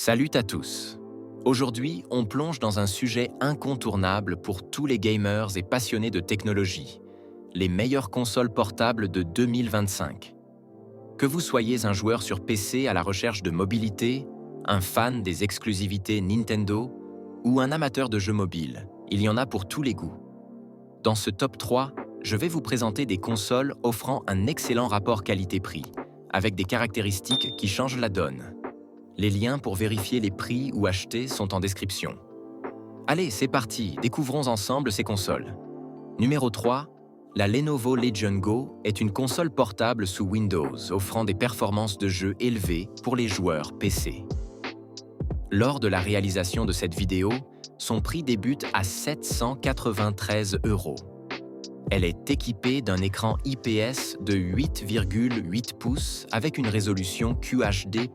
Salut à tous. Aujourd'hui, on plonge dans un sujet incontournable pour tous les gamers et passionnés de technologie, les meilleures consoles portables de 2025. Que vous soyez un joueur sur PC à la recherche de mobilité, un fan des exclusivités Nintendo ou un amateur de jeux mobiles, il y en a pour tous les goûts. Dans ce top 3, je vais vous présenter des consoles offrant un excellent rapport qualité-prix, avec des caractéristiques qui changent la donne. Les liens pour vérifier les prix ou acheter sont en description. Allez, c'est parti, découvrons ensemble ces consoles. Numéro 3, la Lenovo Legion Go est une console portable sous Windows offrant des performances de jeu élevées pour les joueurs PC. Lors de la réalisation de cette vidéo, son prix débute à 793 €. Elle est équipée d'un écran IPS de 8,8 pouces avec une résolution QHD+,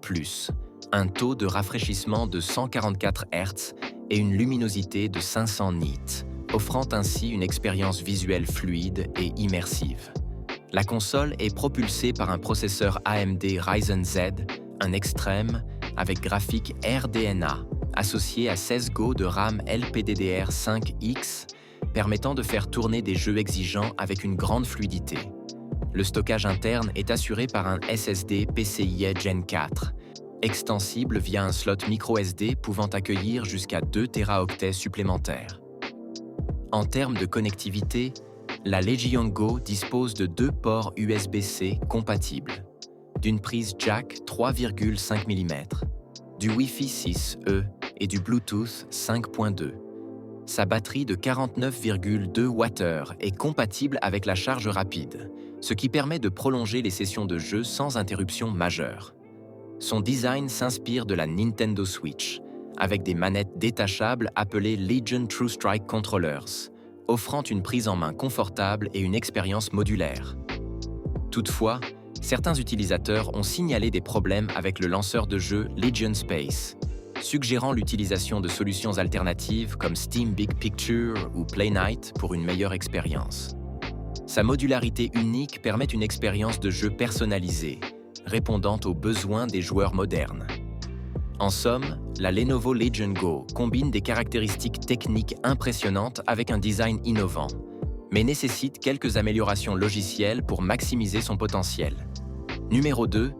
un taux de rafraîchissement de 144 Hz et une luminosité de 500 nits, offrant ainsi une expérience visuelle fluide et immersive. La console est propulsée par un processeur AMD Ryzen Z, un extrême, avec graphique RDNA, associé à 16 Go de RAM LPDDR5X, permettant de faire tourner des jeux exigeants avec une grande fluidité. Le stockage interne est assuré par un SSD PCIe Gen 4, extensible via un slot microSD pouvant accueillir jusqu'à 2 Teraoctets supplémentaires. En termes de connectivité, la Legion Go dispose de 2 ports USB-C compatibles, d'une prise jack 3,5 mm, du Wi-Fi 6E et du Bluetooth 5.2. Sa batterie de 49,2 Wh est compatible avec la charge rapide, ce qui permet de prolonger les sessions de jeu sans interruption majeure. Son design s'inspire de la Nintendo Switch, avec des manettes détachables appelées Legion True Strike Controllers, offrant une prise en main confortable et une expérience modulaire. Toutefois, certains utilisateurs ont signalé des problèmes avec le lanceur de jeu Legion Space, suggérant l'utilisation de solutions alternatives comme Steam Big Picture ou Playnite pour une meilleure expérience. Sa modularité unique permet une expérience de jeu personnalisée, répondant aux besoins des joueurs modernes. En somme, la Lenovo Legion Go combine des caractéristiques techniques impressionnantes avec un design innovant, mais nécessite quelques améliorations logicielles pour maximiser son potentiel. Numéro 2,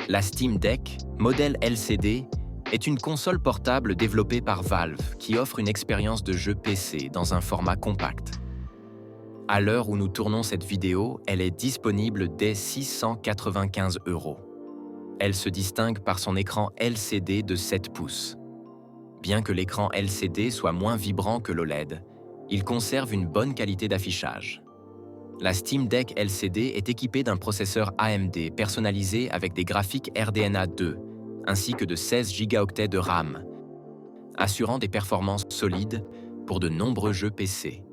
la Steam Deck, modèle LCD, est une console portable développée par Valve qui offre une expérience de jeu PC dans un format compact. À l'heure où nous tournons cette vidéo, elle est disponible dès 695 €. Elle se distingue par son écran LCD de 7 pouces. Bien que l'écran LCD soit moins vibrant que l'OLED, il conserve une bonne qualité d'affichage. La Steam Deck LCD est équipée d'un processeur AMD personnalisé avec des graphiques RDNA 2, ainsi que de 16 Go de RAM, assurant des performances solides pour de nombreux jeux PC.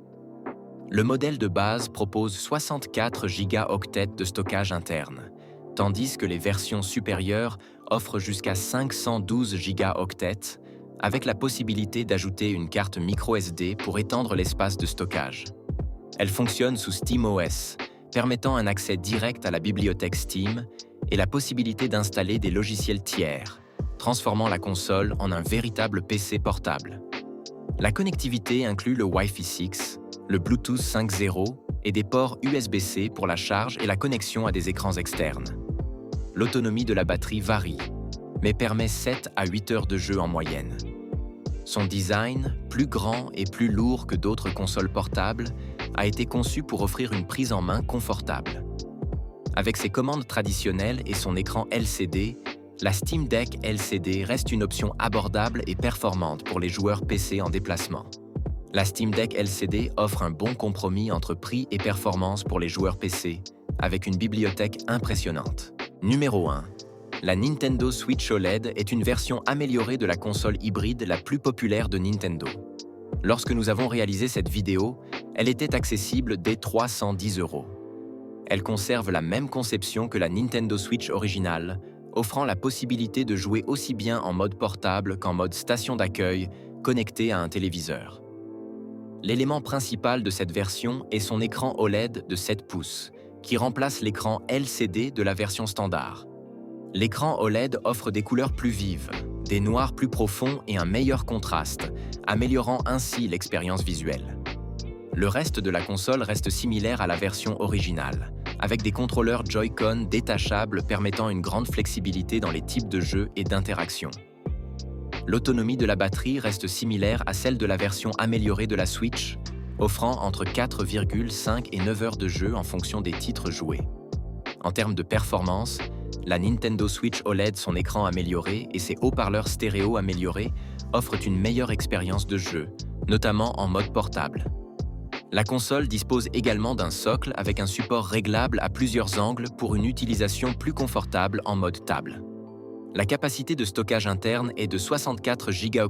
Le modèle de base propose 64 Go de stockage interne, tandis que les versions supérieures offrent jusqu'à 512 Go, avec la possibilité d'ajouter une carte microSD pour étendre l'espace de stockage. Elle fonctionne sous SteamOS, permettant un accès direct à la bibliothèque Steam et la possibilité d'installer des logiciels tiers, transformant la console en un véritable PC portable. La connectivité inclut le Wi-Fi 6, le Bluetooth 5.0 et des ports USB-C pour la charge et la connexion à des écrans externes. L'autonomie de la batterie varie, mais permet 7 à 8 heures de jeu en moyenne. Son design, plus grand et plus lourd que d'autres consoles portables, a été conçu pour offrir une prise en main confortable. Avec ses commandes traditionnelles et son écran LCD, la Steam Deck LCD reste une option abordable et performante pour les joueurs PC en déplacement. La Steam Deck LCD offre un bon compromis entre prix et performance pour les joueurs PC, avec une bibliothèque impressionnante. Numéro 1. La Nintendo Switch OLED est une version améliorée de la console hybride la plus populaire de Nintendo. Lorsque nous avons réalisé cette vidéo, elle était accessible dès 310 €. Elle conserve la même conception que la Nintendo Switch originale, offrant la possibilité de jouer aussi bien en mode portable qu'en mode station d'accueil, connecté à un téléviseur. L'élément principal de cette version est son écran OLED de 7 pouces, qui remplace l'écran LCD de la version standard. L'écran OLED offre des couleurs plus vives, des noirs plus profonds et un meilleur contraste, améliorant ainsi l'expérience visuelle. Le reste de la console reste similaire à la version originale, avec des contrôleurs Joy-Con détachables permettant une grande flexibilité dans les types de jeux et d'interactions. L'autonomie de la batterie reste similaire à celle de la version améliorée de la Switch, offrant entre 4,5 et 9 heures de jeu en fonction des titres joués. En termes de performance, la Nintendo Switch OLED, son écran amélioré et ses haut-parleurs stéréo améliorés offrent une meilleure expérience de jeu, notamment en mode portable. La console dispose également d'un socle avec un support réglable à plusieurs angles pour une utilisation plus confortable en mode table. La capacité de stockage interne est de 64 Go,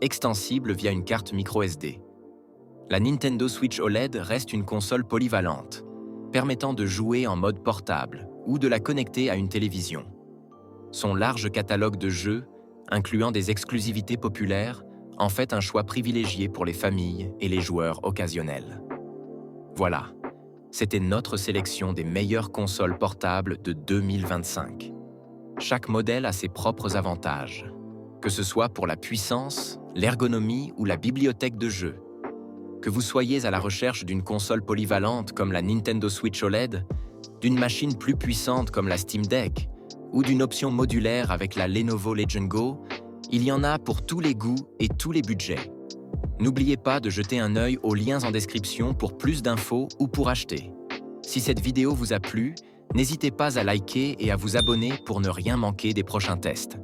extensible via une carte microSD. La Nintendo Switch OLED reste une console polyvalente, permettant de jouer en mode portable ou de la connecter à une télévision. Son large catalogue de jeux, incluant des exclusivités populaires, en fait un choix privilégié pour les familles et les joueurs occasionnels. Voilà, c'était notre sélection des meilleures consoles portables de 2025. Chaque modèle a ses propres avantages, que ce soit pour la puissance, l'ergonomie ou la bibliothèque de jeux. Que vous soyez à la recherche d'une console polyvalente comme la Nintendo Switch OLED, d'une machine plus puissante comme la Steam Deck, ou d'une option modulaire avec la Lenovo Legion Go, il y en a pour tous les goûts et tous les budgets. N'oubliez pas de jeter un œil aux liens en description pour plus d'infos ou pour acheter. Si cette vidéo vous a plu, n'hésitez pas à liker et à vous abonner pour ne rien manquer des prochains tests.